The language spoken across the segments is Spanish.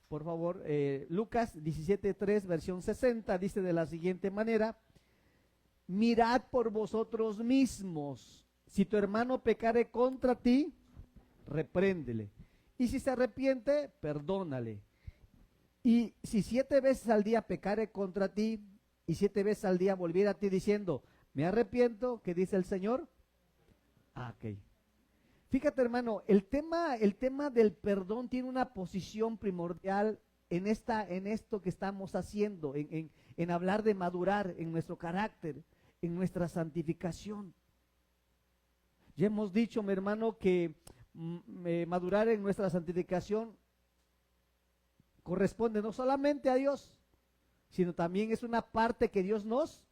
por favor, Lucas 17:3, versión 60, dice de la siguiente manera: mirad por vosotros mismos, si tu hermano pecare contra ti, repréndele, y si se arrepiente, perdónale. Y si 7 veces al día pecare contra ti, y 7 veces al día volviera a ti diciendo, me arrepiento, ¿qué dice el Señor? Ok. Fíjate, hermano, el tema del perdón tiene una posición primordial en esto que estamos haciendo, en hablar de madurar en nuestro carácter, en nuestra santificación. Ya hemos dicho, mi hermano, que madurar en nuestra santificación corresponde no solamente a Dios, sino también es una parte que Dios nos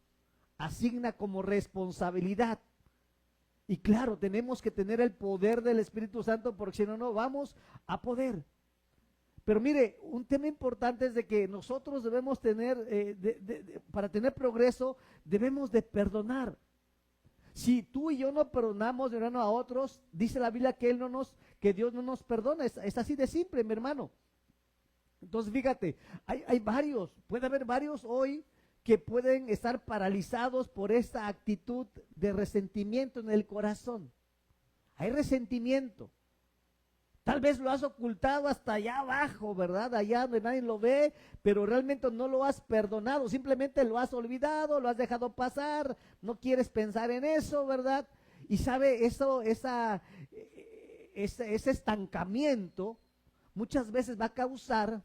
asigna como responsabilidad. Y claro, tenemos que tener el poder del Espíritu Santo, porque si no, no vamos a poder. Pero mire, un tema importante es de que nosotros debemos tener, para tener progreso, debemos de perdonar. Si tú y yo no perdonamos de uno a otros, dice la Biblia que Dios no nos perdona. Es así de simple, mi hermano. Entonces, fíjate, hay varios, puede haber varios hoy que pueden estar paralizados por esta actitud de resentimiento en el corazón. Hay resentimiento. Tal vez lo has ocultado hasta allá abajo, ¿verdad? Allá donde nadie lo ve, pero realmente no lo has perdonado, simplemente lo has olvidado, lo has dejado pasar, no quieres pensar en eso, ¿verdad? Y sabe, ese estancamiento muchas veces va a causar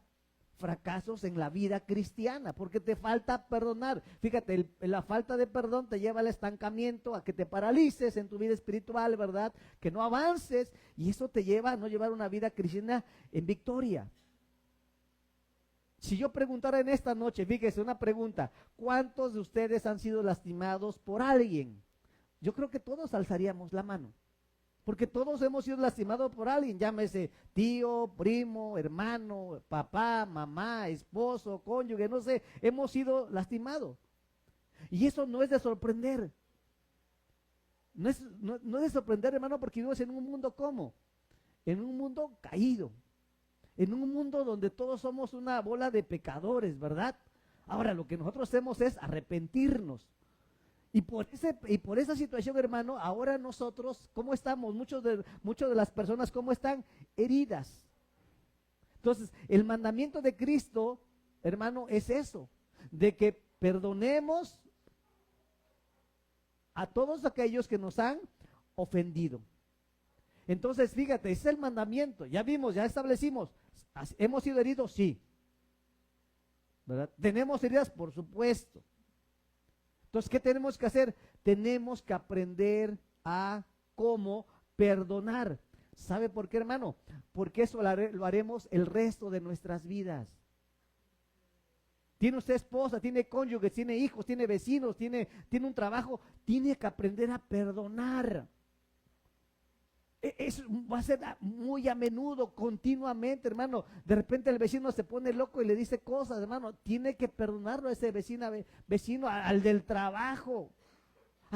fracasos en la vida cristiana, porque te falta perdonar. Fíjate, la falta de perdón te lleva al estancamiento, a que te paralices en tu vida espiritual, ¿verdad? Que no avances, y eso te lleva a no llevar una vida cristiana en victoria. Si yo preguntara en esta noche, fíjese, una pregunta: ¿cuántos de ustedes han sido lastimados por alguien? Yo creo que todos alzaríamos la mano. Porque todos hemos sido lastimados por alguien, llámese tío, primo, hermano, papá, mamá, esposo, cónyuge, no sé, hemos sido lastimados. Y eso no es de sorprender. No es de sorprender, hermano, porque vivimos en un mundo ¿cómo? En un mundo caído. En un mundo donde todos somos una bola de pecadores, ¿verdad? Ahora, lo que nosotros hacemos es arrepentirnos. Y por esa situación, hermano, ahora nosotros, ¿cómo estamos? Muchos de las personas, ¿cómo están? Heridas. Entonces, el mandamiento de Cristo, hermano, es eso, de que perdonemos a todos aquellos que nos han ofendido. Entonces, fíjate, ese es el mandamiento. Ya vimos, ya establecimos, ¿hemos sido heridos? Sí. ¿Verdad? ¿Tenemos heridas? Por supuesto. Entonces, ¿qué tenemos que hacer? Tenemos que aprender a cómo perdonar. ¿Sabe por qué, hermano? Porque eso lo haremos el resto de nuestras vidas. Tiene usted esposa, tiene cónyuges, tiene hijos, tiene vecinos, tiene un trabajo. Tiene que aprender a perdonar. Eso va a ser muy a menudo, continuamente, hermano. De repente el vecino se pone loco y le dice cosas, hermano. Tiene que perdonarlo a ese vecino, al del trabajo.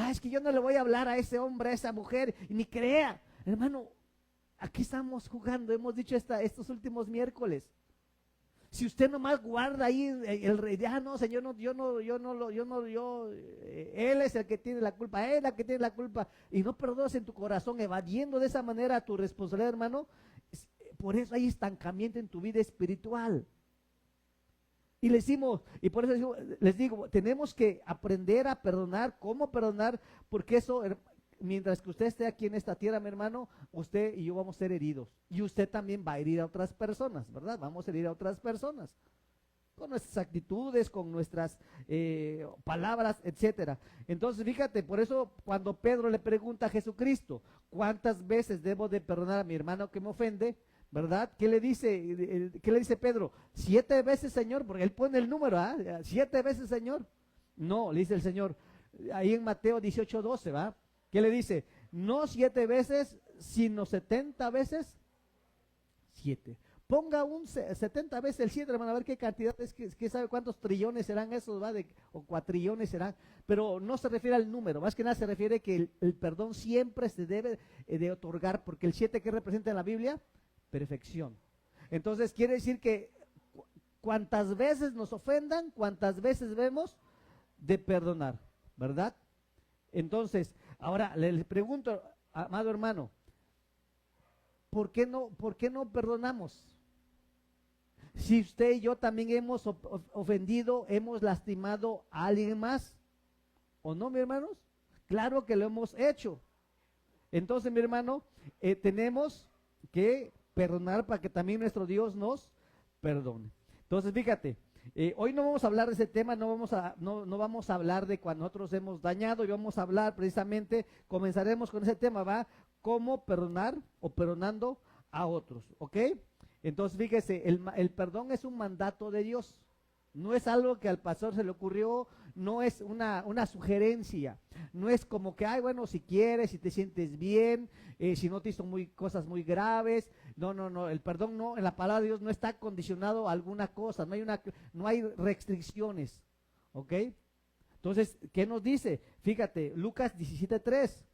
Es que yo no le voy a hablar a ese hombre, a esa mujer, ni crea. Hermano, aquí estamos jugando, hemos dicho estos últimos miércoles. Si usted nomás guarda ahí no, Señor, Él es el que tiene la culpa, Él es la que tiene la culpa, y no perdonas en tu corazón, evadiendo de esa manera tu responsabilidad, hermano, por eso hay estancamiento en tu vida espiritual. Y por eso les digo, tenemos que aprender a perdonar, cómo perdonar, porque eso, mientras que usted esté aquí en esta tierra, mi hermano, usted y yo vamos a ser heridos. Y usted también va a herir a otras personas, ¿verdad? Vamos a herir a otras personas. Con nuestras actitudes, con nuestras palabras, etcétera. Entonces, fíjate, por eso cuando Pedro le pregunta a Jesucristo, ¿cuántas veces debo de perdonar a mi hermano que me ofende? ¿Verdad? ¿Qué le dice Pedro? 7 veces, Señor, porque él pone el número, 7 veces, Señor. No, le dice el Señor, ahí en Mateo 18:12, ¿va? ¿Qué le dice? No 7 veces, sino 70 veces 7. Ponga un 70 veces el 7, hermano, a ver qué cantidad es, que sabe cuántos trillones serán esos, ¿va? O cuatrillones serán, pero no se refiere al número, más que nada se refiere que el perdón siempre se debe de otorgar, porque el 7 que representa en la Biblia, perfección. Entonces quiere decir que cuantas veces nos ofendan, cuantas veces debemos de perdonar, ¿verdad? Entonces, ahora le pregunto, amado hermano, ¿por qué no perdonamos? Si usted y yo también hemos ofendido, hemos lastimado a alguien más, ¿o no, mis hermanos? Claro que lo hemos hecho. Entonces, mi hermano, tenemos que perdonar para que también nuestro Dios nos perdone. Entonces, fíjate, hoy no vamos a hablar de ese tema, no vamos a hablar de cuando nosotros hemos dañado, y vamos a hablar precisamente, comenzaremos con ese tema, ¿va? Cómo perdonar o perdonando a otros, ¿ok? Entonces, fíjese, el perdón es un mandato de Dios. No es algo que al pastor se le ocurrió, no es una sugerencia, no es como que, ay, bueno, si quieres, si te sientes bien, si no te hizo cosas muy graves. No, el perdón no, en la palabra de Dios no está condicionado a alguna cosa, no hay restricciones, ¿ok? Entonces, ¿qué nos dice? Fíjate, Lucas 17:3.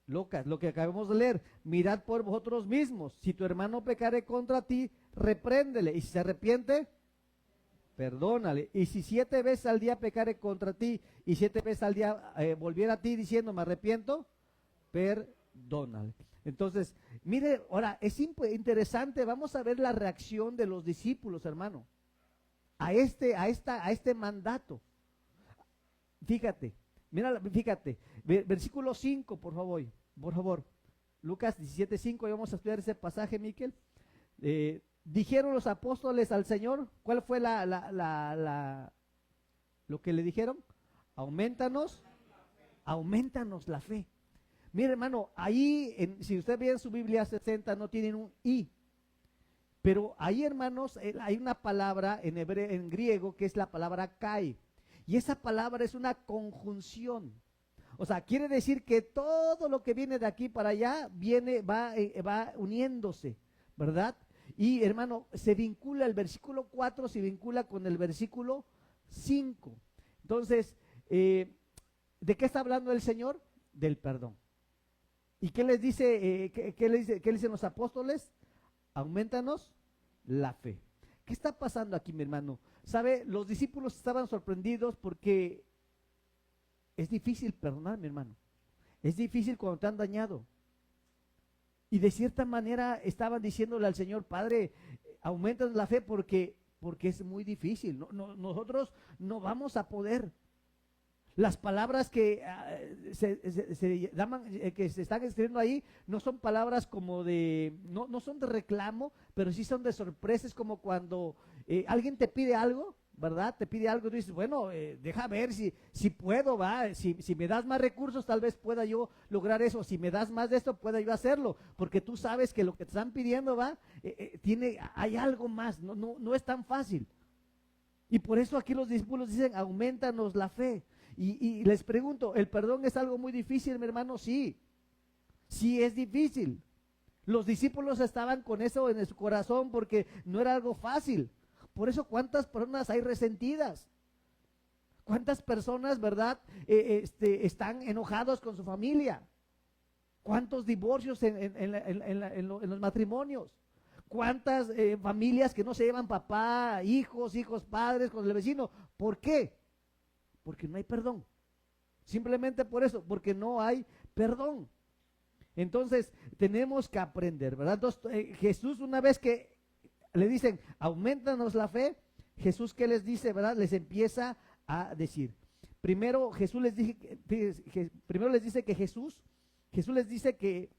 Lucas, lo que acabamos de leer, mirad por vosotros mismos, si tu hermano pecare contra ti, repréndele, y si se arrepiente, perdónale, y si 7 veces al día pecare contra ti, y 7 veces al día volviera a ti diciendo, me arrepiento, perdónale. Entonces, mire, ahora, es interesante, vamos a ver la reacción de los discípulos, hermano, a este mandato. Fíjate. Mira, fíjate, versículo 5, por favor. Lucas 17:5, y vamos a estudiar ese pasaje, Miquel. Dijeron los apóstoles al Señor, ¿cuál fue lo que le dijeron? Aumentanos la fe. Mira, hermano, ahí, si usted ve en su Biblia 60, no tienen un i. Pero ahí, hermanos, hay una palabra en griego que es la palabra kai. Y esa palabra es una conjunción. O sea, quiere decir que todo lo que viene de aquí para allá va uniéndose, ¿verdad? Y hermano, se vincula el versículo 4, se vincula con el versículo 5. Entonces, ¿de qué está hablando el Señor? Del perdón. ¿Y qué les dice? ¿Qué le dicen los apóstoles? Aumentanos la fe. ¿Qué está pasando aquí, mi hermano? ¿Sabe? Los discípulos estaban sorprendidos porque es difícil perdonar, mi hermano. Es difícil cuando te han dañado. Y de cierta manera estaban diciéndole al Señor, Padre, aumentanos la fe porque es muy difícil. Nosotros no vamos a poder. Las palabras que que se están escribiendo ahí no son palabras como no son de reclamo, pero sí son de sorpresa. Es como cuando alguien te pide algo, ¿verdad? Te pide algo y tú dices, bueno, deja ver si puedo, va, si me das más recursos tal vez pueda yo lograr eso, si me das más de esto pueda yo hacerlo, porque tú sabes que lo que te están pidiendo, va, hay algo más, no es tan fácil. Y por eso aquí los discípulos dicen, aumentanos la fe. Y les pregunto, ¿el perdón es algo muy difícil, mi hermano? Sí es difícil. Los discípulos estaban con eso en su corazón porque no era algo fácil. Por eso, ¿cuántas personas hay resentidas? ¿Cuántas personas, verdad, están enojados con su familia? ¿Cuántos divorcios en los matrimonios? ¿Cuántas familias que no se llevan papá, hijos, padres con el vecino? ¿Por qué? Porque no hay perdón. Simplemente por eso, porque no hay perdón. Entonces, tenemos que aprender, ¿verdad? Entonces, Jesús, una vez que le dicen, aumentanos la fe, Jesús, ¿qué les dice, verdad? Les empieza a decir. Primero, Jesús les dice que Jesús les dice que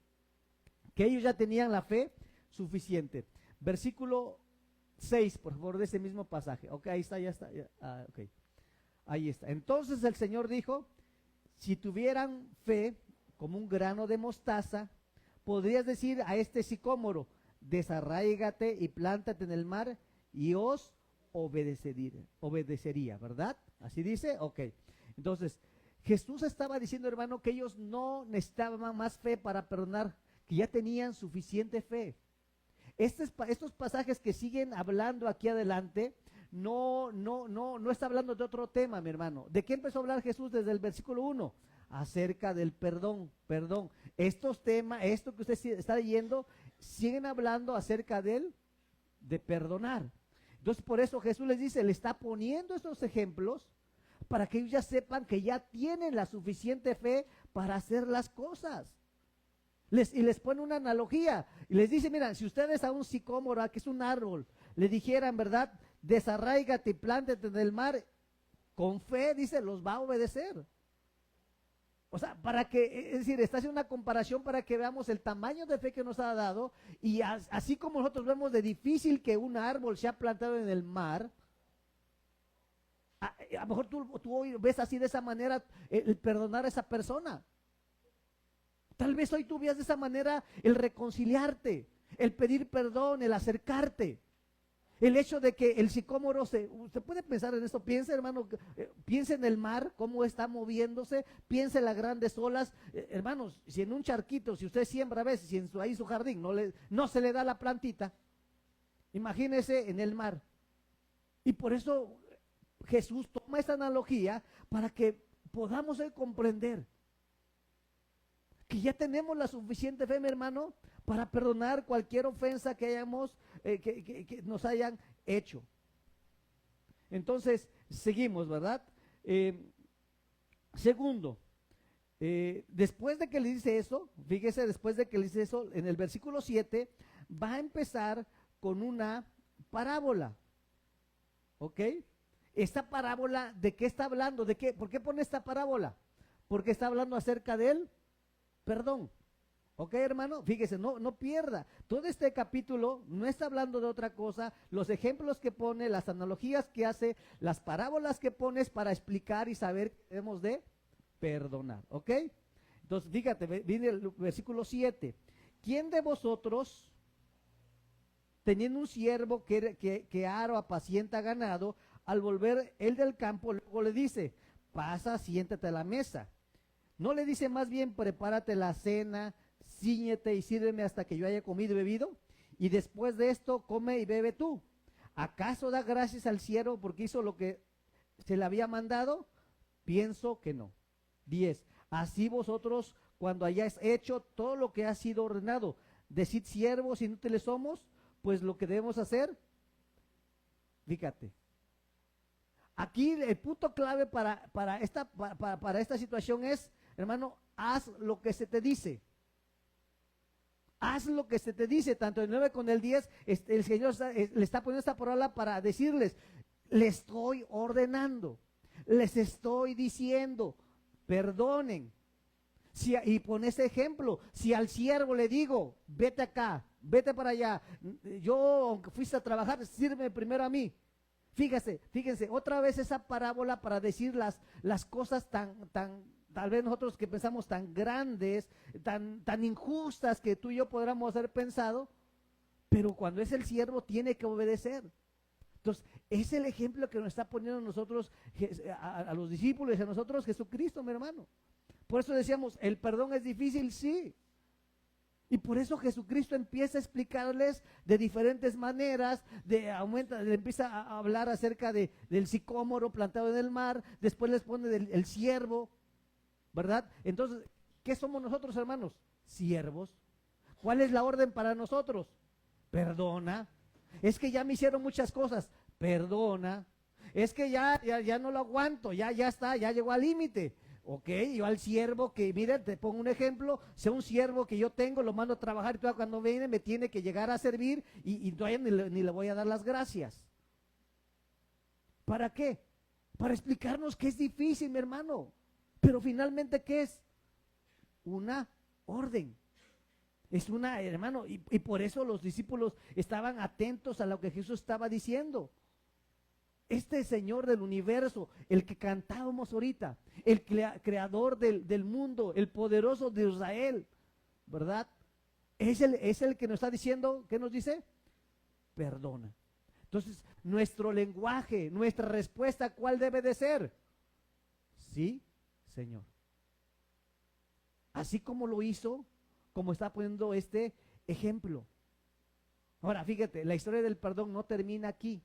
ellos ya tenían la fe suficiente. Versículo 6, por favor, de ese mismo pasaje. Ok, ahí está, ya está. Ok. Ahí está. Entonces el Señor dijo, si tuvieran fe como un grano de mostaza, podrías decir a este sicómoro, desarráigate y plántate en el mar y os obedecería, ¿verdad? Así dice, ok. Entonces, Jesús estaba diciendo, hermano, que ellos no necesitaban más fe para perdonar, que ya tenían suficiente fe. Estos pasajes que siguen hablando aquí adelante, no está hablando de otro tema, mi hermano. ¿De qué empezó a hablar Jesús desde el versículo 1? Acerca del perdón. Estos temas, esto que usted está leyendo, siguen hablando acerca de perdonar. Entonces por eso Jesús les dice, le está poniendo estos ejemplos para que ellos ya sepan que ya tienen la suficiente fe para hacer las cosas. Y les pone una analogía y les dice, mira, si ustedes a un sicómoro, que es un árbol, le dijeran, ¿verdad? Desarráigate y plántate en el mar, con fe, dice, los va a obedecer. O sea, es decir, está haciendo una comparación para que veamos el tamaño de fe que nos ha dado, y así como nosotros vemos de difícil que un árbol sea plantado en el mar, a lo mejor tú hoy ves así de esa manera el perdonar a esa persona. Tal vez hoy tú veas de esa manera el reconciliarte, el pedir perdón, el acercarte. El hecho de que el sicómoro, usted puede pensar en esto, piensa, hermano, piensa en el mar, cómo está moviéndose, piensa en las grandes olas. Hermanos, si en un charquito, si usted siembra a veces, si ahí su jardín no se le da la plantita, imagínese en el mar. Y por eso Jesús toma esta analogía para que podamos comprender que ya tenemos la suficiente fe, mi hermano, para perdonar cualquier ofensa que hayamos, que nos hayan hecho. Entonces, seguimos, ¿verdad? Segundo, después de que le dice eso, fíjese, después de que le dice eso, en el versículo 7, va a empezar con una parábola, ¿ok? Esta parábola, ¿de qué está hablando? ¿De qué? ¿Por qué pone esta parábola? Porque está hablando acerca de él. Perdón, ok, hermano, fíjese, no pierda, todo este capítulo no está hablando de otra cosa. Los ejemplos que pone, las analogías que hace, las parábolas que pone es para explicar y saber que debemos de perdonar, ok. Entonces, fíjate, viene el versículo 7, ¿quién de vosotros, teniendo un siervo que ara o apacienta ganado, al volver él del campo, luego le dice, pasa, siéntate a la mesa? ¿No le dice más bien, prepárate la cena, cíñete y sírveme hasta que yo haya comido y bebido? Y después de esto, come y bebe tú. ¿Acaso da gracias al siervo porque hizo lo que se le había mandado? Pienso que no. 10. Así vosotros, cuando hayáis hecho todo lo que ha sido ordenado, decid, siervos inútiles somos, pues lo que debemos hacer, fíjate. Aquí el punto clave para esta situación es, hermano, haz lo que se te dice. Haz lo que se te dice, tanto el 9 con el 10, el Señor le está poniendo esta palabra para decirles, le estoy ordenando, les estoy diciendo, perdonen. Y pone ese ejemplo, si al siervo le digo, vete acá, vete para allá, yo aunque fuiste a trabajar, sírveme primero a mí. Fíjense, otra vez esa parábola para decir las cosas tal vez nosotros que pensamos tan grandes, tan injustas que tú y yo podríamos haber pensado, pero cuando es el siervo tiene que obedecer. Entonces, es el ejemplo que nos está poniendo nosotros, a los discípulos y a nosotros Jesucristo, mi hermano. Por eso decíamos, el perdón es difícil, sí. Y por eso Jesucristo empieza a explicarles de diferentes maneras, le empieza a hablar acerca del sicómoro plantado en el mar, después les pone el siervo, ¿verdad? Entonces, ¿qué somos nosotros, hermanos? Siervos. ¿Cuál es la orden para nosotros? Perdona. Es que ya me hicieron muchas cosas, perdona. Es que ya no lo aguanto, ya está, ya llegó al límite. Ok, yo al siervo que, mira, te pongo un ejemplo, sea un siervo que yo tengo, lo mando a trabajar y todo, cuando viene me tiene que llegar a servir y todavía ni le voy a dar las gracias. ¿Para qué? Para explicarnos que es difícil, mi hermano. Pero finalmente, ¿qué es? Una orden. Es una, hermano, y por eso los discípulos estaban atentos a lo que Jesús estaba diciendo. Este Señor del universo, el que cantábamos ahorita, el creador del mundo, el poderoso de Israel, ¿verdad? Es el que nos está diciendo, ¿qué nos dice? Perdona. Entonces, nuestro lenguaje, nuestra respuesta, ¿cuál debe de ser? Sí, Señor. Así como lo hizo, como está poniendo este ejemplo. Ahora, fíjate, la historia del perdón no termina aquí.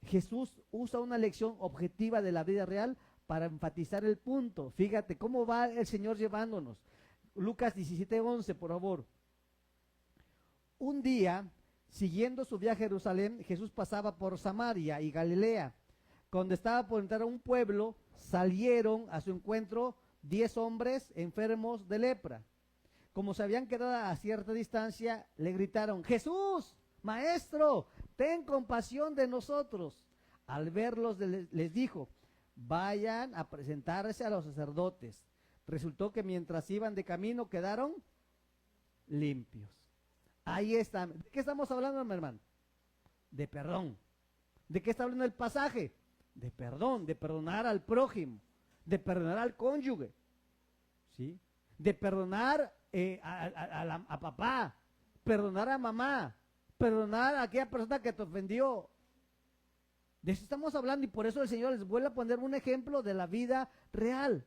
Jesús usa una lección objetiva de la vida real para enfatizar el punto. Fíjate cómo va el Señor llevándonos. Lucas 17:11, por favor. un día, siguiendo su viaje a Jerusalén, Jesús pasaba por Samaria y Galilea. Cuando estaba por entrar a un pueblo, salieron a su encuentro 10 hombres enfermos de lepra. Como se habían quedado a cierta distancia, le gritaron: Jesús, maestro, ten compasión de nosotros. Al verlos les dijo: vayan a presentarse a los sacerdotes. Resultó que mientras iban de camino quedaron limpios. Ahí está. ¿De qué estamos hablando, mi hermano? De perdón. ¿De qué está hablando el pasaje? De perdón, de perdonar al prójimo, de perdonar al cónyuge, ¿sí? De perdonar a papá, perdonar a mamá, perdonar a aquella persona que te ofendió. De eso estamos hablando, y por eso el Señor les vuelve a poner un ejemplo de la vida real.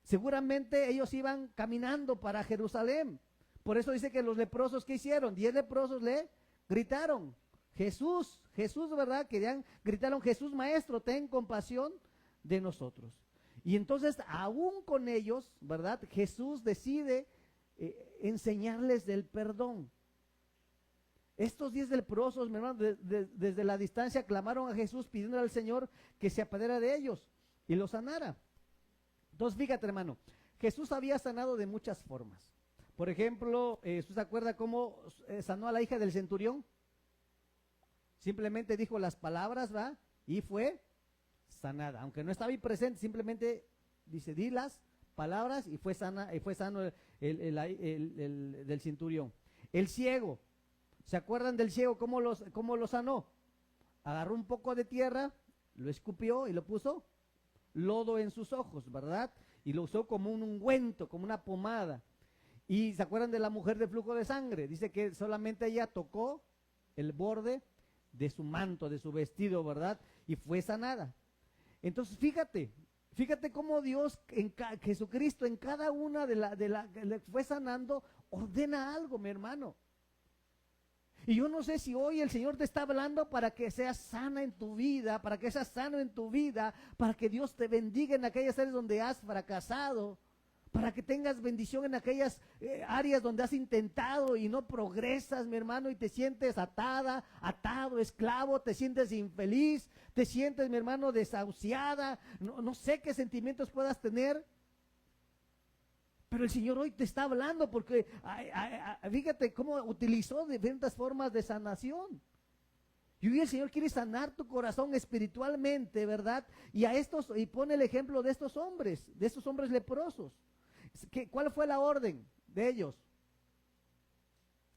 Seguramente ellos iban caminando para Jerusalén. Por eso dice que los leprosos, ¿qué hicieron? 10 leprosos le gritaron: Jesús, Jesús, ¿verdad? Gritaron: Jesús, maestro, ten compasión de nosotros. Y entonces, aún con ellos, ¿verdad? Jesús decide enseñarles del perdón. Estos 10 leprosos, mi hermano, desde la distancia clamaron a Jesús pidiéndole al Señor que se apiadara de ellos y los sanara. Entonces, fíjate, hermano, Jesús había sanado de muchas formas. Por ejemplo, ¿usted se acuerda cómo sanó a la hija del centurión? Simplemente dijo las palabras, ¿va? Y fue sanada. Aunque no estaba ahí presente, simplemente dice: di las palabras y fue sano el del centurión. El ciego, ¿se acuerdan del ciego? ¿Cómo lo sanó? Agarró un poco de tierra, lo escupió y lo puso lodo en sus ojos, ¿verdad? Y lo usó como un ungüento, como una pomada. Y ¿se acuerdan de la mujer de flujo de sangre? Dice que solamente ella tocó el borde de su manto, de su vestido, ¿verdad? Y fue sanada. Entonces, fíjate cómo Dios, Jesucristo, en cada una que le fue sanando, ordena algo, mi hermano. Y yo no sé si hoy el Señor te está hablando para que seas sana en tu vida, para que seas sano en tu vida, para que Dios te bendiga en aquellas áreas donde has fracasado, para que tengas bendición en aquellas áreas donde has intentado y no progresas, mi hermano, y te sientes atado, esclavo, te sientes infeliz, te sientes, mi hermano, desahuciada, no sé qué sentimientos puedas tener. Pero el Señor hoy te está hablando porque fíjate cómo utilizó diferentes formas de sanación. Y hoy el Señor quiere sanar tu corazón espiritualmente, ¿verdad? Y pone el ejemplo de estos hombres leprosos. ¿Cuál fue la orden de ellos?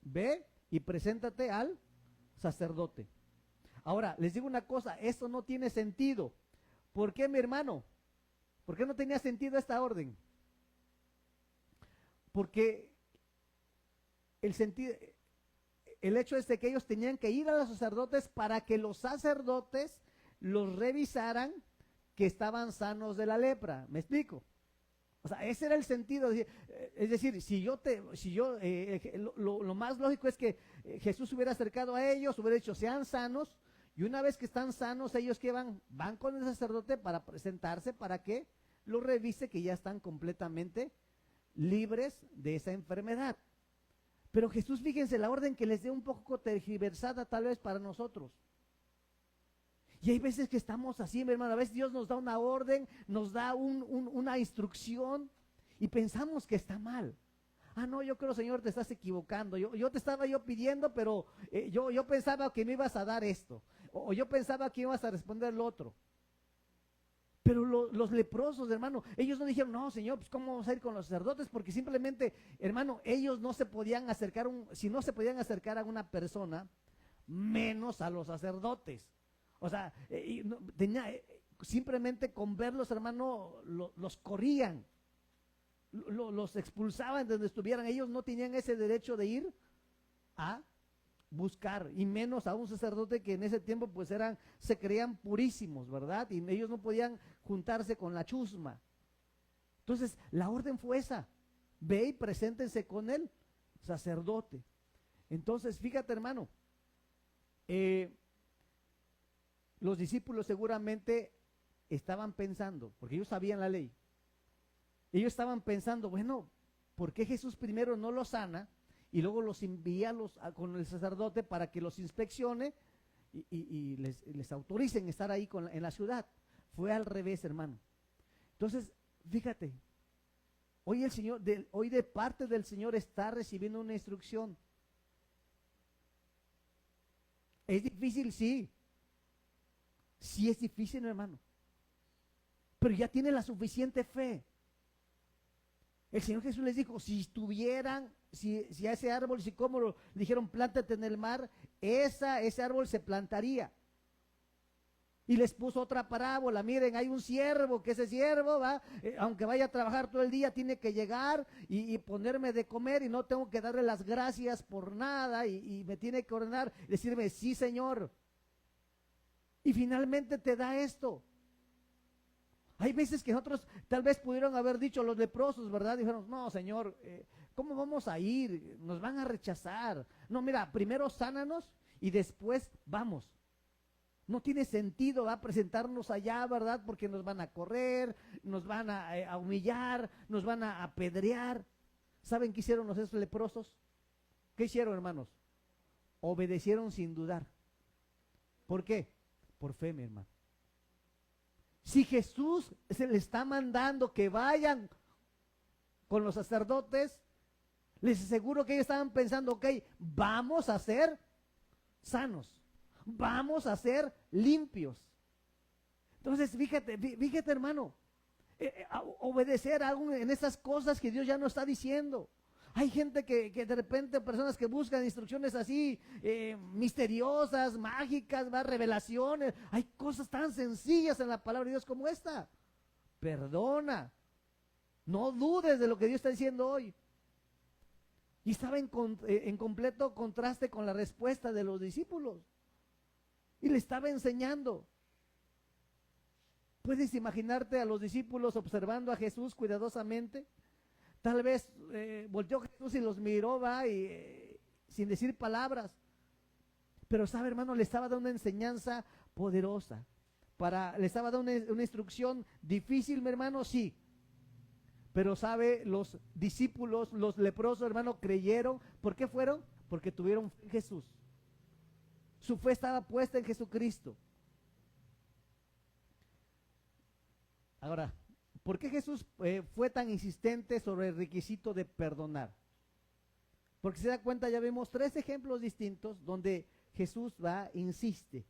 Ve y preséntate al sacerdote. Ahora, les digo una cosa, esto no tiene sentido. ¿Por qué, mi hermano? ¿Por qué no tenía sentido esta orden? Porque el hecho es de que ellos tenían que ir a los sacerdotes para que los sacerdotes los revisaran que estaban sanos de la lepra. ¿Me explico? O sea, ese era el sentido. Es decir, lo más lógico es que Jesús hubiera acercado a ellos, hubiera dicho: sean sanos, y una vez que están sanos, ellos que van con el sacerdote para presentarse, para que lo revise, que ya están completamente libres de esa enfermedad. Pero Jesús, fíjense, la orden que les dé un poco tergiversada tal vez para nosotros. Y hay veces que estamos así, mi hermano, a veces Dios nos da una orden, nos da una instrucción y pensamos que está mal. No, yo creo, Señor, te estás equivocando. Yo te estaba pidiendo, pero yo pensaba que me ibas a dar esto. O yo pensaba que ibas a responder lo otro. Pero los leprosos, hermano, ellos no dijeron: no, Señor, pues ¿cómo vamos a ir con los sacerdotes? Porque simplemente, hermano, ellos no se podían acercar, si no se podían acercar a una persona, menos a los sacerdotes. O sea, simplemente con verlos, hermano, los corrían, los expulsaban de donde estuvieran. Ellos no tenían ese derecho de ir a buscar, y menos a un sacerdote que en ese tiempo pues se creían purísimos, ¿verdad? Y ellos no podían juntarse con la chusma. Entonces la orden fue esa: ve y preséntense con el sacerdote. Entonces, fíjate, hermano, los discípulos seguramente estaban pensando, porque ellos sabían la ley, ellos estaban pensando: bueno, ¿por qué Jesús primero no lo sana y luego los envía con el sacerdote para que los inspeccione y les autoricen estar ahí en la ciudad. Fue al revés, hermano. Entonces, fíjate, hoy el Señor, hoy de parte del Señor está recibiendo una instrucción. ¿Es difícil? Sí. Sí es difícil, hermano. Pero ya tiene la suficiente fe. El Señor Jesús les dijo, si estuvieran, si a ese árbol, si como le dijeron, plántate en el mar, ese árbol se plantaría. Y les puso otra parábola, miren, hay un siervo, que ese siervo va, aunque vaya a trabajar todo el día, tiene que llegar y ponerme de comer y no tengo que darle las gracias por nada y me tiene que ordenar, decirme, sí, Señor. Y finalmente te da esto. Hay veces que nosotros tal vez pudieron haber dicho los leprosos, ¿verdad? Dijeron, no, Señor, ¿cómo vamos a ir? Nos van a rechazar. No, mira, primero sánanos y después vamos. No tiene sentido, va a presentarnos allá, ¿verdad? Porque nos van a correr, nos van a humillar, nos van a apedrear. ¿Saben qué hicieron esos leprosos? ¿Qué hicieron, hermanos? Obedecieron sin dudar. ¿Por qué? Por fe, mi hermano. Si Jesús se le está mandando que vayan con los sacerdotes, les aseguro que ellos estaban pensando, ok, vamos a ser sanos, vamos a ser limpios. Entonces, fíjate, hermano, obedecer aún en esas cosas que Dios ya no está diciendo. Hay gente que de repente, personas que buscan instrucciones así, misteriosas, mágicas, revelaciones. Hay cosas tan sencillas en la palabra de Dios como esta. Perdona. No dudes de lo que Dios está diciendo hoy. Y estaba en completo contraste con la respuesta de los discípulos. Y le estaba enseñando. ¿Puedes imaginarte a los discípulos observando a Jesús cuidadosamente? Tal vez volteó Jesús y los miró, sin decir palabras. Pero sabe, hermano, le estaba dando una enseñanza poderosa. Le estaba dando una instrucción difícil, mi hermano, sí. Pero sabe, los discípulos, los leprosos, hermano, creyeron. ¿Por qué fueron? Porque tuvieron fe en Jesús. Su fe estaba puesta en Jesucristo. Ahora, ¿por qué Jesús fue tan insistente sobre el requisito de perdonar? Porque se da cuenta, ya vemos 3 ejemplos distintos donde Jesús insiste.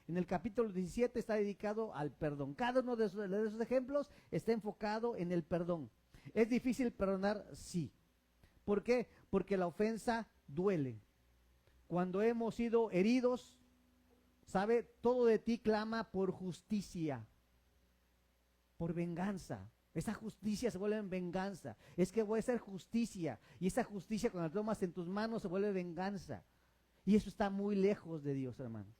En el capítulo 17 está dedicado al perdón. Cada uno de esos ejemplos está enfocado en el perdón. ¿Es difícil perdonar? Sí. ¿Por qué? Porque la ofensa duele. Cuando hemos sido heridos, ¿sabe? Todo de ti clama por justicia, por venganza. Esa justicia se vuelve en venganza. Es que voy a hacer justicia. Y esa justicia cuando la tomas en tus manos se vuelve venganza. Y eso está muy lejos de Dios, hermano.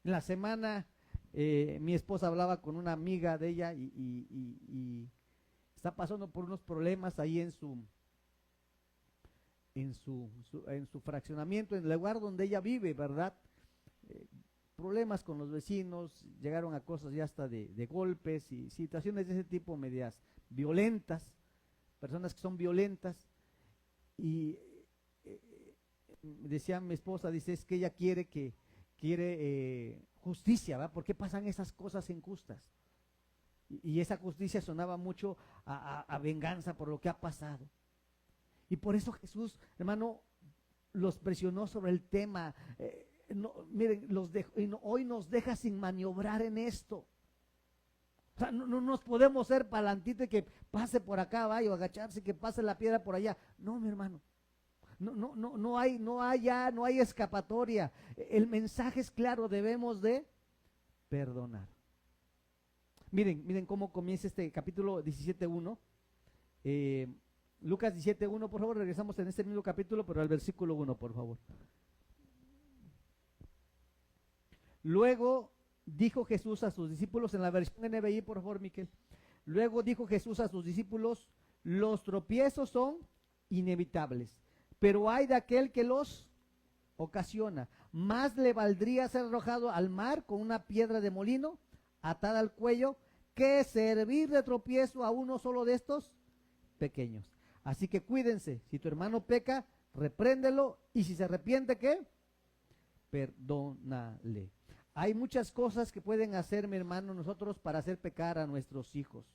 En la semana mi esposa hablaba con una amiga de ella y está pasando por unos problemas ahí en su fraccionamiento, en el lugar donde ella vive, ¿verdad? Problemas con los vecinos, llegaron a cosas ya hasta de golpes y situaciones de ese tipo medias violentas, personas que son violentas. Y decía mi esposa, dice, es que ella quiere justicia, ¿verdad? ¿Por qué pasan esas cosas injustas? Y esa justicia sonaba mucho a venganza por lo que ha pasado. Y por eso Jesús, hermano, los presionó sobre el tema. Miren, hoy nos deja sin maniobrar en esto. O sea, no nos podemos ser palantito y que pase por acá, vaya, o agacharse, que pase la piedra por allá. No, mi hermano. No hay escapatoria. El mensaje es claro, debemos de perdonar. Miren cómo comienza este capítulo 17:1. Lucas 17:1, por favor, regresamos en este mismo capítulo, pero al versículo 1, por favor. Luego dijo Jesús a sus discípulos, en la versión NBI, por favor, Miquel. Luego dijo Jesús a sus discípulos, los tropiezos son inevitables, pero hay de aquel que los ocasiona. Más le valdría ser arrojado al mar con una piedra de molino atada al cuello que servir de tropiezo a uno solo de estos pequeños. Así que cuídense. Si tu hermano peca, repréndelo. Y si se arrepiente, ¿qué? Perdónale. Hay muchas cosas que pueden hacer, mi hermano, nosotros para hacer pecar a nuestros hijos.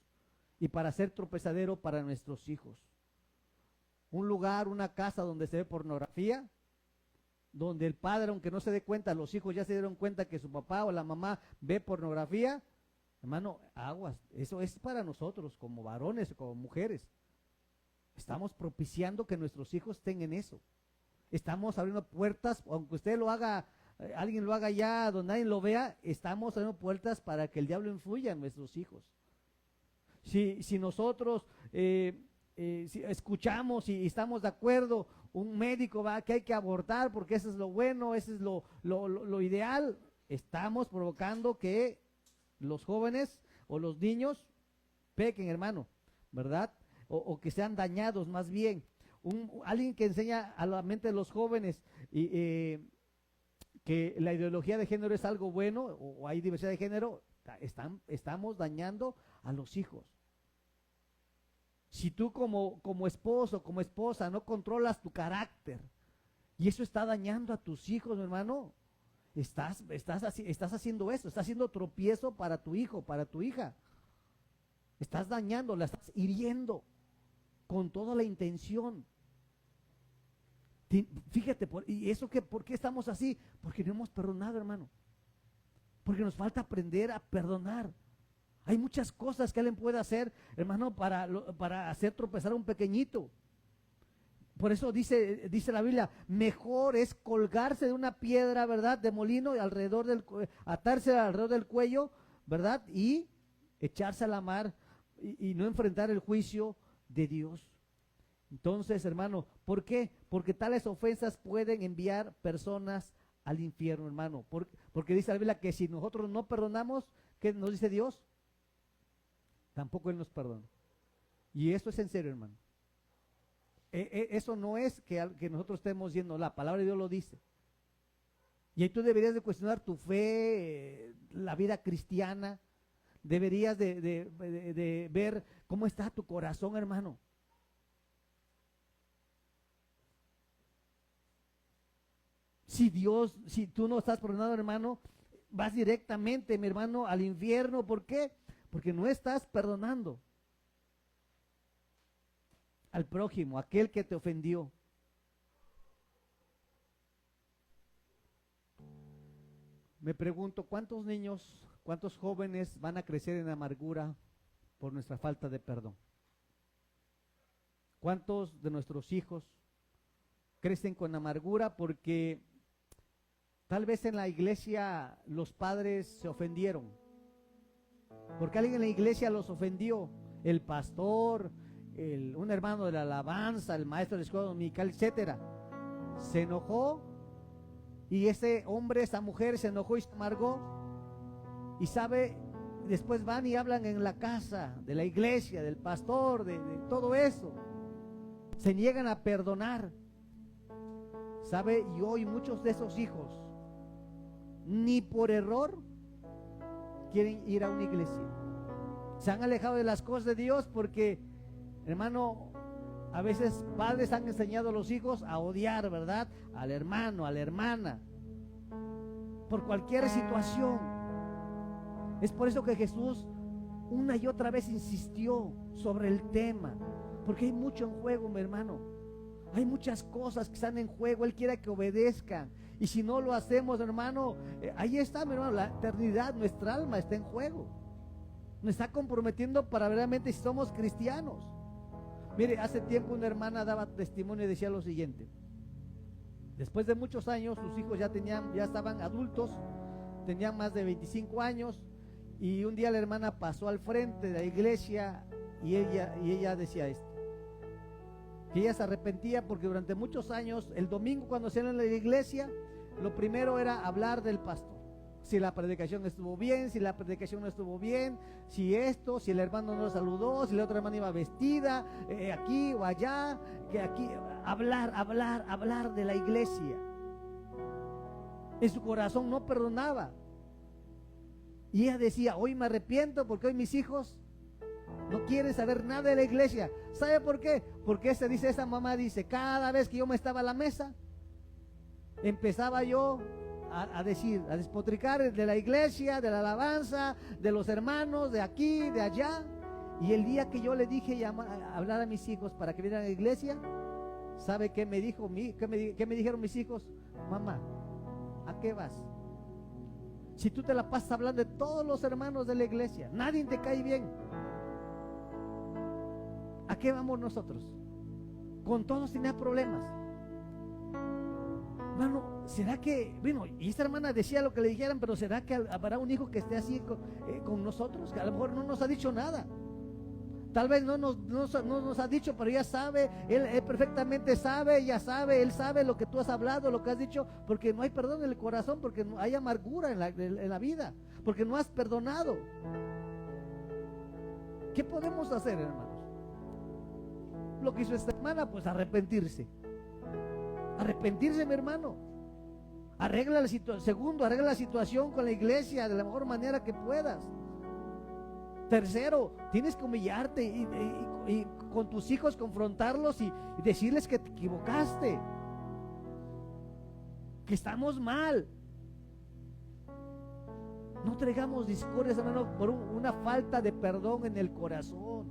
Y para hacer tropezadero para nuestros hijos. Un lugar, una casa donde se ve pornografía, donde el padre, aunque no se dé cuenta, los hijos ya se dieron cuenta que su papá o la mamá ve pornografía. Hermano, aguas, eso es para nosotros como varones, como mujeres. Estamos propiciando que nuestros hijos tengan eso. Estamos abriendo puertas, aunque usted lo haga, alguien lo haga ya donde nadie lo vea, estamos abriendo puertas para que el diablo influya en nuestros hijos. Si nosotros si escuchamos y estamos de acuerdo, un médico va que hay que abortar porque eso es lo bueno, eso es lo ideal, estamos provocando que los jóvenes o los niños pequen, hermano, ¿verdad? O que sean dañados más bien. Alguien que enseña a la mente de los jóvenes que la ideología de género es algo bueno o hay diversidad de género, estamos dañando a los hijos. Si tú como esposo, como esposa, no controlas tu carácter y eso está dañando a tus hijos, hermano, estás haciendo eso, estás haciendo tropiezo para tu hijo, para tu hija. Estás dañando, la estás hiriendo con toda la intención. Fíjate, ¿y eso qué? ¿Por qué estamos así? Porque no hemos perdonado, hermano. Porque nos falta aprender a perdonar. Hay muchas cosas que alguien puede hacer, hermano, para hacer tropezar a un pequeñito. Por eso dice la Biblia, mejor es colgarse de una piedra, ¿verdad?, de molino, atarse alrededor del cuello, ¿verdad?, y echarse a la mar y no enfrentar el juicio de Dios. Entonces, hermano, ¿por qué? Porque tales ofensas pueden enviar personas al infierno, hermano. Porque dice la Biblia que si nosotros no perdonamos, ¿qué nos dice Dios? Tampoco Él nos perdona. Y esto es en serio, hermano. Eso no es que nosotros estemos diciendo, la palabra de Dios lo dice. Y ahí tú deberías de cuestionar tu fe, la vida cristiana. Deberías de ver cómo está tu corazón, hermano. Si tú no estás perdonado, hermano, vas directamente, mi hermano, al infierno. ¿Por qué? Porque no estás perdonando al prójimo, aquel que te ofendió. Me pregunto, ¿cuántos niños, cuántos jóvenes van a crecer en amargura por nuestra falta de perdón? ¿Cuántos de nuestros hijos crecen con amargura porque tal vez en la iglesia los padres se ofendieron? Porque alguien en la iglesia los ofendió, el pastor, un hermano de la alabanza, el maestro de la escuela dominical, etcétera. Se enojó y ese hombre, esa mujer se enojó y se amargó. Y sabe, después van y hablan en la casa de la iglesia, del pastor, de todo eso. Se niegan a perdonar. ¿Sabe? Y hoy muchos de esos hijos, ni por error, quieren ir a una iglesia. Se han alejado de las cosas de Dios porque, hermano, a veces padres han enseñado a los hijos a odiar, ¿verdad?, al hermano, a la hermana, por cualquier situación. Es por eso que Jesús una y otra vez insistió sobre el tema, porque hay mucho en juego, mi hermano. Hay muchas cosas que están en juego. Él quiere que obedezcan. Y si no lo hacemos, hermano, ahí está, mi hermano, la eternidad, nuestra alma está en juego. Nos está comprometiendo para verdaderamente si somos cristianos. Mire, hace tiempo una hermana daba testimonio y decía lo siguiente. Después de muchos años, sus hijos ya estaban adultos, tenían más de 25 años, y un día la hermana pasó al frente de la iglesia y ella decía esto, que ella se arrepentía porque durante muchos años, el domingo cuando se iba a la iglesia, lo primero era hablar del pastor. Si la predicación estuvo bien, si la predicación no estuvo bien, si el hermano no lo saludó, si la otra hermana iba vestida, aquí o allá, que aquí, hablar de la iglesia. En su corazón no perdonaba. Y ella decía, hoy me arrepiento porque hoy mis hijos no quieren saber nada de la iglesia. ¿Sabe por qué? Porque esa mamá dice, cada vez que yo me estaba a la mesa, empezaba yo a decir, a despotricar de la iglesia, de la alabanza, de los hermanos, de aquí, de allá. Y el día que yo le dije hablar a mis hijos para que vinieran a la iglesia, ¿sabe qué me dijo? ¿Qué me dijeron mis hijos? Mamá, ¿a qué vas? Si tú te la pasas hablando de todos los hermanos de la iglesia, nadie te cae bien, ¿a qué vamos nosotros? Con todos tenía problemas. Hermano, ¿será que, bueno, y esta hermana decía lo que le dijeran, pero ¿será que habrá un hijo que esté así con nosotros? Que a lo mejor no nos ha dicho nada. Tal vez no nos ha dicho, pero ya sabe, él perfectamente sabe, ya sabe, él sabe lo que tú has hablado, lo que has dicho, porque no hay perdón en el corazón, porque no hay amargura en la vida, porque no has perdonado. ¿Qué podemos hacer, hermanos? Lo que hizo esta hermana, pues arrepentirse. Arrepentirse, mi hermano. Arregla la situación. Segundo, arregla la situación con la iglesia de la mejor manera que puedas. Tercero, tienes que humillarte y con tus hijos confrontarlos y decirles que te equivocaste, que estamos mal. No traigamos discordias, hermano, por una falta de perdón en el corazón.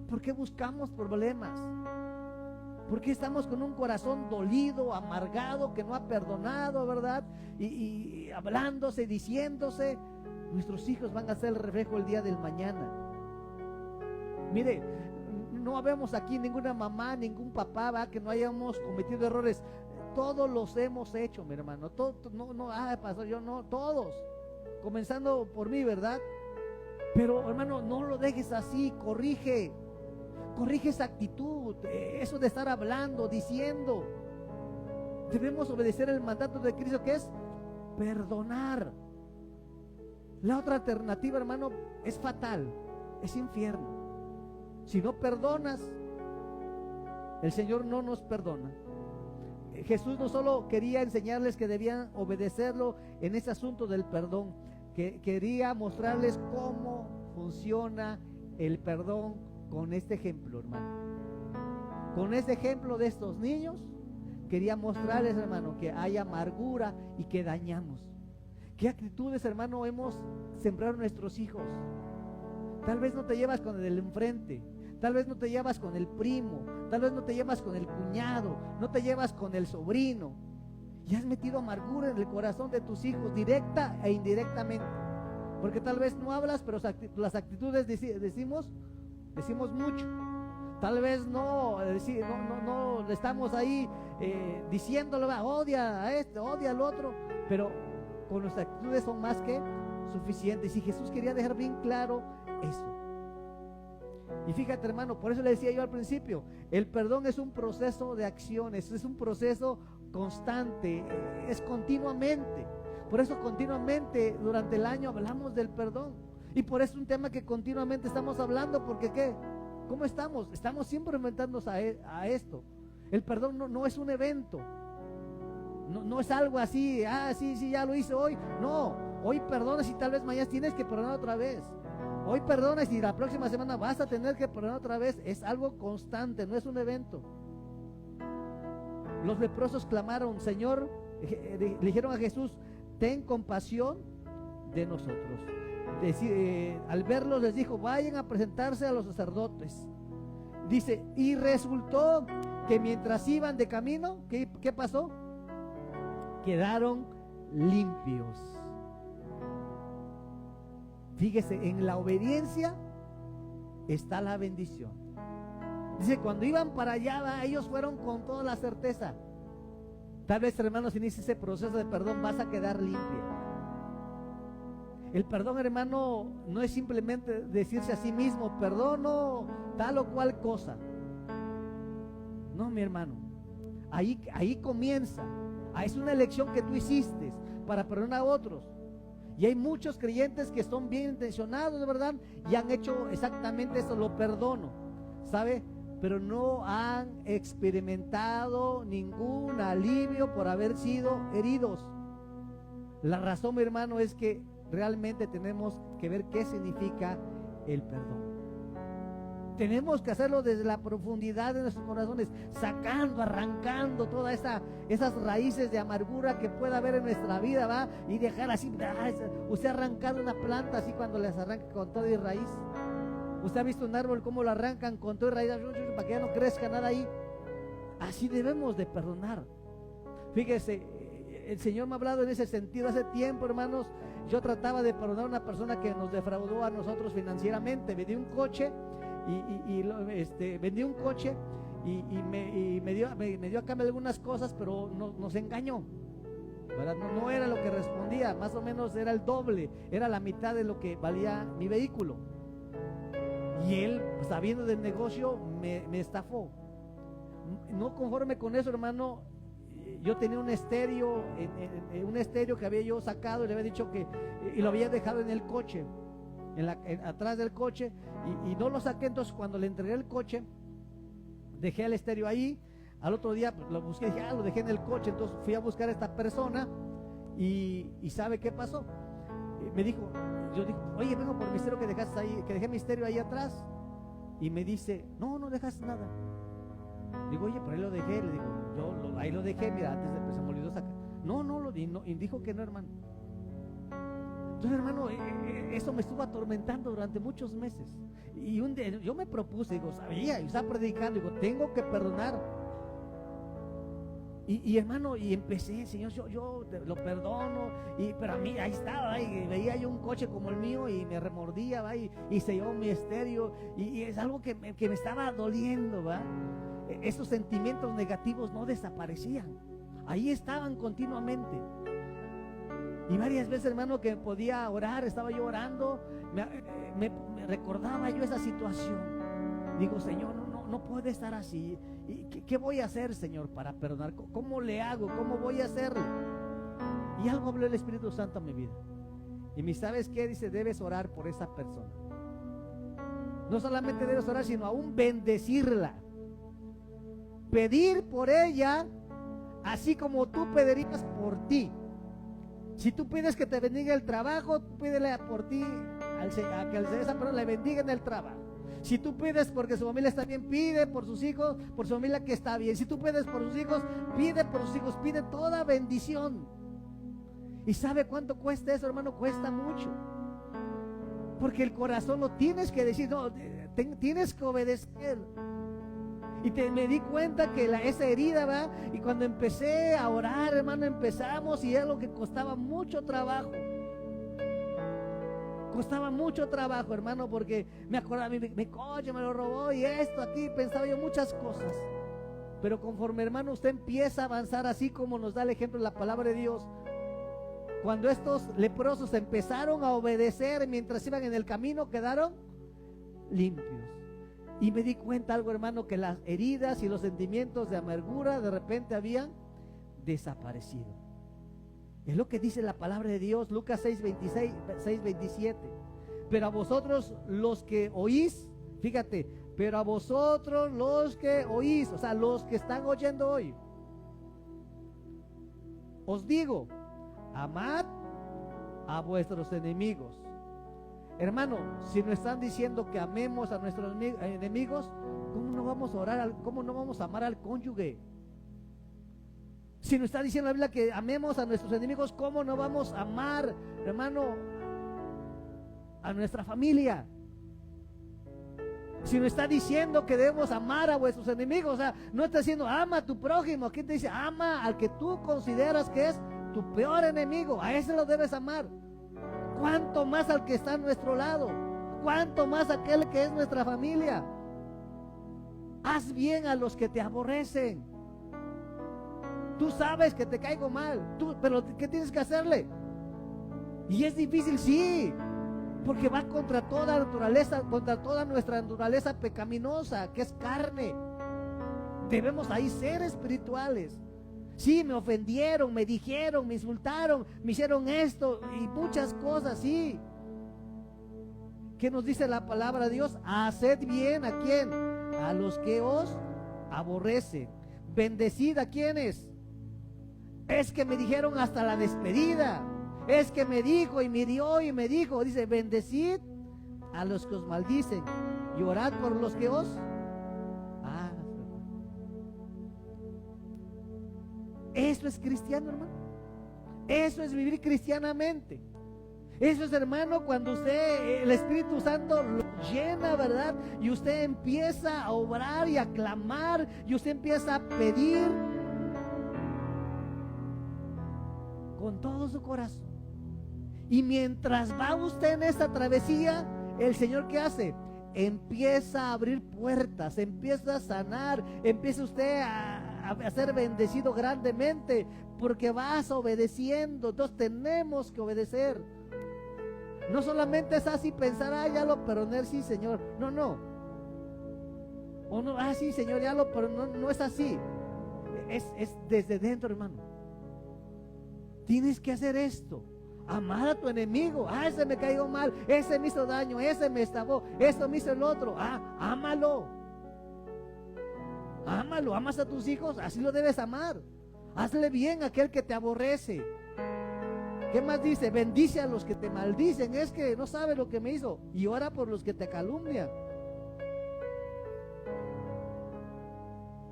¿Por qué buscamos problemas? ¿Por qué estamos con un corazón dolido, amargado, que no ha perdonado, verdad? Y hablándose, diciéndose. Nuestros hijos van a ser el reflejo el día del mañana. Mire, no vemos aquí ninguna mamá, ningún papá, ¿va?, que no hayamos cometido errores. Todos los hemos hecho, mi hermano. Pastor, yo no, todos. Comenzando por mí, ¿verdad? Pero, hermano, no lo dejes así, corrige esa actitud, eso de estar hablando, diciendo. Debemos obedecer el mandato de Cristo, que es perdonar. La otra alternativa, hermano, es fatal, es infierno. Si no perdonas, el Señor no nos perdona. Jesús no solo quería enseñarles que debían obedecerlo en ese asunto del perdón, que quería mostrarles cómo funciona el perdón con este ejemplo, hermano. Con este ejemplo de estos niños, quería mostrarles, hermano, que hay amargura y que dañamos. ¿Qué actitudes, hermano, hemos sembrado en nuestros hijos? Tal vez no te llevas con el enfrente, tal vez no te llevas con el primo, tal vez no te llevas con el cuñado, no te llevas con el sobrino, y has metido amargura en el corazón de tus hijos, directa e indirectamente, porque tal vez no hablas, pero las actitudes decimos mucho. Tal vez no le estamos ahí diciéndole, odia a este, odia al otro, pero con nuestras actitudes son más que suficientes. Y Jesús quería dejar bien claro eso. Y fíjate, hermano, por eso le decía yo al principio, el perdón es un proceso de acciones, es un proceso constante, es continuamente. Por eso continuamente durante el año hablamos del perdón. Y por eso es un tema que continuamente estamos hablando, porque ¿qué? ¿Cómo estamos? Estamos siempre enfrentándonos a esto. El perdón no es un evento. No es algo así, sí, ya lo hice hoy. No, hoy perdonas y tal vez mañana tienes que perdonar otra vez. Hoy perdonas y la próxima semana vas a tener que perdonar otra vez. Es algo constante, no es un evento. Los leprosos clamaron, Señor, le dijeron a Jesús, ten compasión de nosotros. Al verlos les dijo, vayan a presentarse a los sacerdotes. Dice, y resultó que mientras iban de camino, ¿qué pasó? Quedaron limpios. Fíjese, en la obediencia está la bendición. Dice, cuando iban para allá, ellos fueron con toda la certeza. Tal vez, hermanos, si inicia ese proceso de perdón, vas a quedar limpia. El perdón, hermano, no es simplemente decirse a sí mismo, perdono tal o cual cosa. No, mi hermano, ahí comienza. Es una elección que tú hiciste para perdonar a otros. Y hay muchos creyentes que son bien intencionados, de verdad, y han hecho exactamente eso, lo perdono, ¿sabe? Pero no han experimentado ningún alivio por haber sido heridos. La razón, mi hermano, es que realmente tenemos que ver qué significa el perdón. Tenemos que hacerlo desde la profundidad de nuestros corazones, sacando, arrancando todas esas raíces de amargura que pueda haber en nuestra vida, ¿va? Y dejar así. Usted ha arrancado una planta así cuando les arranca con todo y raíz. Usted ha visto un árbol cómo lo arrancan con todo y raíz para que ya no crezca nada ahí. Así debemos de perdonar. Fíjese, el Señor me ha hablado en ese sentido. Hace tiempo, hermanos, yo trataba de perdonar a una persona que nos defraudó a nosotros financieramente. Vendí un coche vendí un coche y me dio a cambio algunas cosas, pero nos engañó, ¿verdad? No era lo que respondía, más o menos era el doble, era la mitad de lo que valía mi vehículo. Y él, sabiendo del negocio, me estafó. No conforme con eso, hermano, yo tenía un estéreo que había yo sacado y le había dicho y lo había dejado en el coche, atrás del coche, y no lo saqué. Entonces cuando le entregué el coche, dejé el estéreo ahí. Al otro día pues, lo busqué, dije, lo dejé en el coche. Entonces fui a buscar a esta persona y ¿sabe qué pasó? Me dijo, yo dije, oye, vengo por mi estéreo que dejaste ahí, que dejé mi estéreo ahí atrás. Y me dice, no dejaste nada. Digo, oye, pero ahí lo dejé. Le digo, ahí lo dejé, mira, antes de se me olvidó sacar. Y dijo que no, hermano. Entonces, hermano, eso me estuvo atormentando durante muchos meses. Y un día yo me propuse, digo, sabía, yo estaba predicando, digo, tengo que perdonar. Hermano, y empecé, Señor, yo lo perdono, pero a mí ahí estaba, y veía yo un coche como el mío y me remordía, ¿va? Y se llevó mi estéreo, y es algo que me estaba doliendo, ¿va? Esos sentimientos negativos no desaparecían, ahí estaban continuamente. Y varias veces, hermano, que podía orar, estaba yo orando, me recordaba yo esa situación. Digo, Señor, no puede estar así. ¿Qué voy a hacer, Señor, para perdonar? ¿Cómo le hago? ¿Cómo voy a hacerle? Y algo habló el Espíritu Santo a mi vida. Y ¿sabes qué? Dice, debes orar por esa persona. No solamente debes orar, sino aún bendecirla. Pedir por ella, así como tú pedirías por ti. Si tú pides que te bendiga el trabajo, pídele por ti, a que esa persona le bendiga en el trabajo. Si tú pides porque su familia está bien, pide por sus hijos, por su familia que está bien. Si tú pides por sus hijos, pide por sus hijos, pide toda bendición. ¿Y sabe cuánto cuesta eso, hermano? Cuesta mucho. Porque el corazón lo tienes que decir, no, tienes que obedecer. Y me di cuenta que esa herida, va, y cuando empecé a orar, hermano, empezamos, y es lo que costaba mucho trabajo. Costaba mucho trabajo, hermano, porque me acordaba, mi coche me lo robó, y esto aquí, pensaba yo muchas cosas. Pero conforme, hermano, usted empieza a avanzar, así como nos da el ejemplo de la palabra de Dios, cuando estos leprosos empezaron a obedecer mientras iban en el camino, quedaron limpios. Y me di cuenta algo, hermano, que las heridas y los sentimientos de amargura de repente habían desaparecido. Es lo que dice la palabra de Dios, Lucas 6:27. Pero a vosotros los que oís, fíjate, pero a vosotros los que oís, o sea, los que están oyendo hoy, os digo, amad a vuestros enemigos. Hermano, si nos están diciendo que amemos a nuestros enemigos, ¿cómo no vamos a orar? ¿Cómo no vamos a amar al cónyuge? Si nos está diciendo la Biblia que amemos a nuestros enemigos, ¿cómo no vamos a amar, hermano, a nuestra familia? Si nos está diciendo que debemos amar a vuestros enemigos, o sea, no está diciendo ama a tu prójimo. Aquí te dice ama al que tú consideras que es tu peor enemigo, a ese lo debes amar. ¿Cuánto más al que está a nuestro lado? ¿Cuánto más aquel que es nuestra familia? Haz bien a los que te aborrecen. Tú sabes que te caigo mal, pero ¿qué tienes que hacerle? Y es difícil, sí, porque va contra toda naturaleza, contra toda nuestra naturaleza pecaminosa, que es carne. Debemos ahí ser espirituales. Sí, me ofendieron, me dijeron, me insultaron, me hicieron esto y muchas cosas, sí. ¿Qué nos dice la palabra de Dios? Haced bien, ¿a quién? A los que os aborrecen. Bendecid, ¿a quiénes? Es que me dijeron hasta la despedida. Es que me dijo y me dio y me dijo. Dice, bendecid a los que os maldicen y orad por los que os... Eso es cristiano, hermano. Eso es vivir cristianamente. Eso es, hermano, cuando usted, el Espíritu Santo lo llena, ¿verdad? Y usted empieza a obrar y a clamar, y usted empieza a pedir con todo su corazón. Y mientras va usted en esta travesía, el Señor, ¿qué hace? Empieza a abrir puertas, empieza a sanar, empieza usted a ser bendecido grandemente, porque vas obedeciendo. Entonces tenemos que obedecer. No solamente es así pensar, ya lo perdoné, sí, Señor. No. O no, sí, Señor, ya lo perdoné. No es así. Es desde dentro, hermano. Tienes que hacer esto. Amar a tu enemigo. Ese me cayó mal, ese me hizo daño, ese me estafó, esto me hizo el otro. Ámalo. Ámalo, amas a tus hijos, así lo debes amar. Hazle bien a aquel que te aborrece. ¿Qué más dice? Bendice a los que te maldicen. Es que no sabe lo que me hizo. Y ora por los que te calumnian.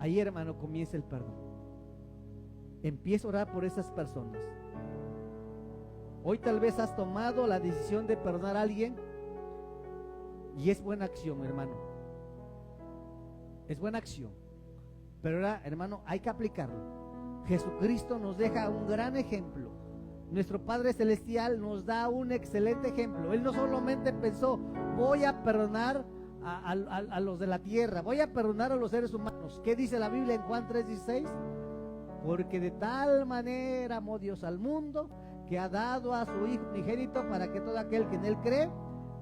Ahí, hermano, comienza el perdón. Empieza a orar por esas personas. Hoy tal vez has tomado la decisión de perdonar a alguien, y es buena acción, hermano. Es buena acción. Pero ahora, hermano, hay que aplicarlo. Jesucristo nos deja un gran ejemplo. Nuestro Padre Celestial nos da un excelente ejemplo. Él no solamente pensó, voy a perdonar a los de la tierra, voy a perdonar a los seres humanos. ¿Qué dice la Biblia en Juan 3:16? Porque de tal manera amó Dios al mundo, que ha dado a su Hijo unigénito, para que todo aquel que en Él cree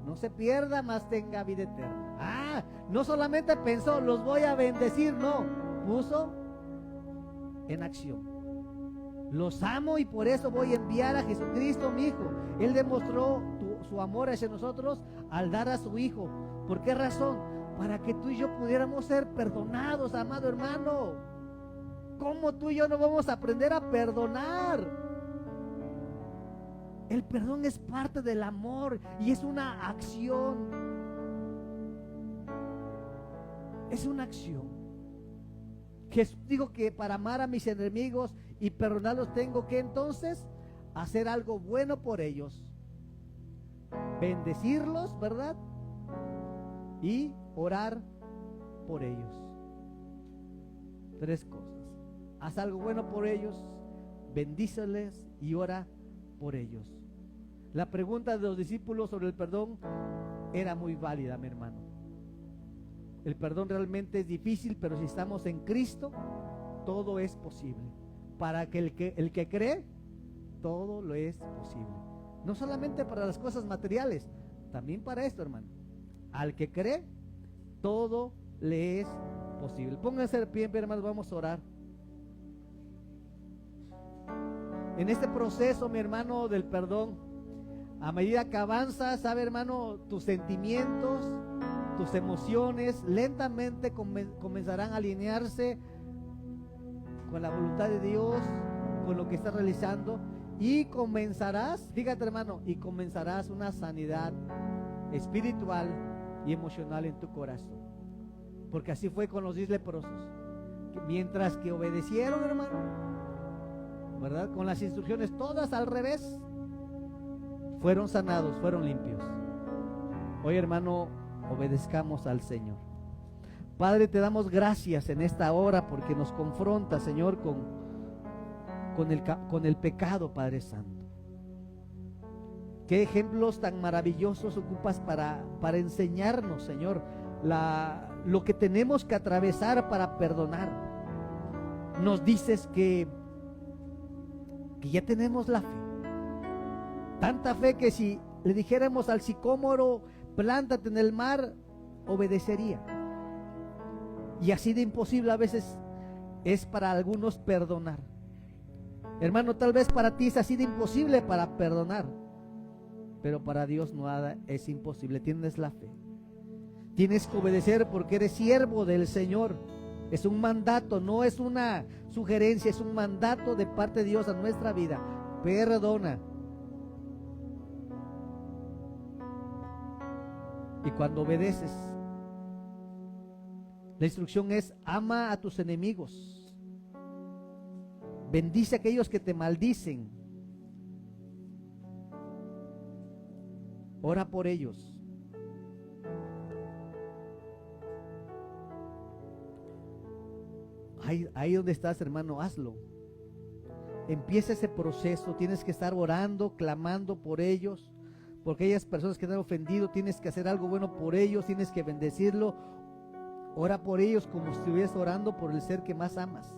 no se pierda, mas tenga vida eterna. No solamente pensó, los voy a bendecir, no, puso en acción. Los amo y por eso voy a enviar a Jesucristo, mi Hijo. Él demostró su amor hacia nosotros al dar a su Hijo. ¿Por qué razón? Para que tú y yo pudiéramos ser perdonados, amado hermano. ¿Cómo tú y yo no vamos a aprender a perdonar? El perdón es parte del amor y es una acción. Es una acción. Jesús dijo que para amar a mis enemigos y perdonarlos tengo que entonces hacer algo bueno por ellos. Bendecirlos, ¿verdad? Y orar por ellos. 3 cosas. Haz algo bueno por ellos, bendíceles y ora por ellos. La pregunta de los discípulos sobre el perdón era muy válida, mi hermano. El perdón realmente es difícil, pero si estamos en Cristo, todo es posible. Para que el que cree, todo lo es posible. No solamente para las cosas materiales, también para esto, hermano. Al que cree, todo le es posible. Pónganse de pie, hermanos, vamos a orar. En este proceso, mi hermano, del perdón, a medida que avanzas, sabe, hermano, tus sentimientos, tus emociones lentamente comenzarán a alinearse con la voluntad de Dios, con lo que estás realizando, y comenzarás, fíjate, hermano, y comenzarás una sanidad espiritual y emocional en tu corazón. Porque así fue con los 10 leprosos. Mientras que obedecieron, hermano, ¿verdad? Con las instrucciones todas al revés, fueron sanados, fueron limpios. Hoy, hermano, obedezcamos al Señor. Padre, te damos gracias en esta hora porque nos confronta, Señor, con el pecado, Padre Santo. Qué ejemplos tan maravillosos ocupas para enseñarnos, Señor, lo que tenemos que atravesar para perdonar. Nos dices que ya tenemos la fe, tanta fe que si le dijéramos al sicómoro, plántate en el mar, obedecería. Y así de imposible a veces es para algunos perdonar. Hermano, tal vez para ti es así de imposible para perdonar, pero para Dios nada es imposible. Tienes la fe, tienes que obedecer porque eres siervo del Señor. Es un mandato, no es una sugerencia, es un mandato de parte de Dios a nuestra vida. Perdona. Y cuando obedeces, La instrucción es: ama a tus enemigos, bendice a aquellos que te maldicen, ora por ellos. Ahí donde estás, hermano, hazlo. Empieza ese proceso. Tienes que estar orando, clamando por ellos, por aquellas personas que te han ofendido. Tienes que hacer algo bueno por ellos, tienes que bendecirlo. Ora por ellos como si estuvieras orando por el ser que más amas.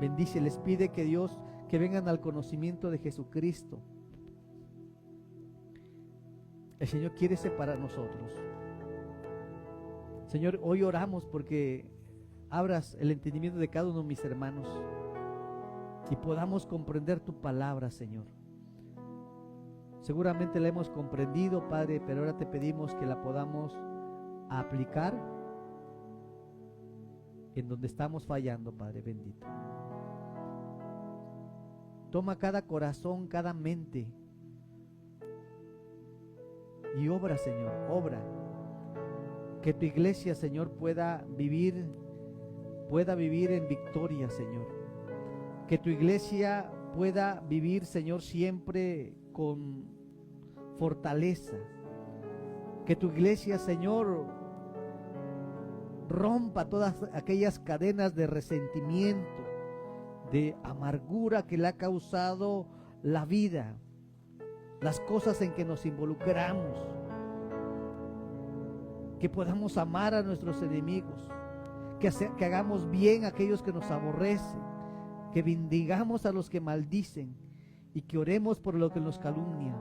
Bendice, les pide que Dios, que vengan al conocimiento de Jesucristo. El Señor quiere separar nosotros. Señor, hoy oramos porque abras el entendimiento de cada uno de mis hermanos y podamos comprender tu palabra, Señor. Seguramente la hemos comprendido, Padre, pero ahora te pedimos que la podamos aplicar en donde estamos fallando, Padre bendito. Toma cada corazón, cada mente y obra, Señor, obra. Que tu iglesia, Señor, pueda vivir en victoria, Señor. Que tu iglesia pueda vivir, Señor, siempre con fortaleza. Que tu iglesia, Señor, rompa todas aquellas cadenas de resentimiento, de amargura que le ha causado la vida, las cosas en que nos involucramos. Que podamos amar a nuestros enemigos, que hagamos bien a aquellos que nos aborrecen, que bendigamos a los que maldicen y que oremos por lo que nos calumnia.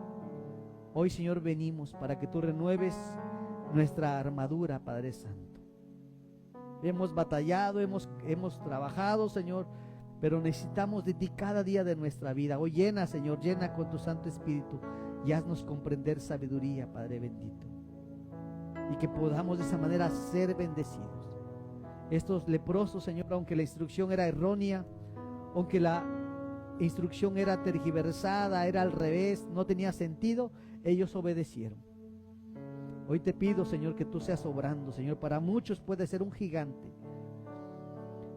Hoy, Señor, venimos para que tú renueves nuestra armadura, Padre Santo. Hemos batallado, hemos trabajado, Señor, pero necesitamos de ti cada día de nuestra vida. Hoy llena, Señor, llena con tu Santo Espíritu y haznos comprender sabiduría, Padre bendito, y que podamos de esa manera ser bendecidos. Estos leprosos, Señor, aunque la instrucción era errónea, aunque la instrucción era tergiversada, era al revés, no tenía sentido, ellos obedecieron. Hoy te pido, Señor, que tú seas obrando, Señor. Para muchos puede ser un gigante,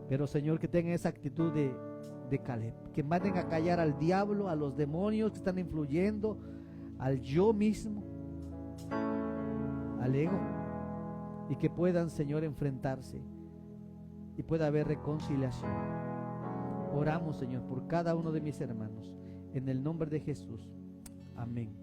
pero, Señor, que tengan esa actitud de Caleb, que manden a callar al diablo, a los demonios que están influyendo, al yo mismo, al ego, y que puedan, Señor, enfrentarse y pueda haber reconciliación. Oramos, Señor, por cada uno de mis hermanos, en el nombre de Jesús. Amén.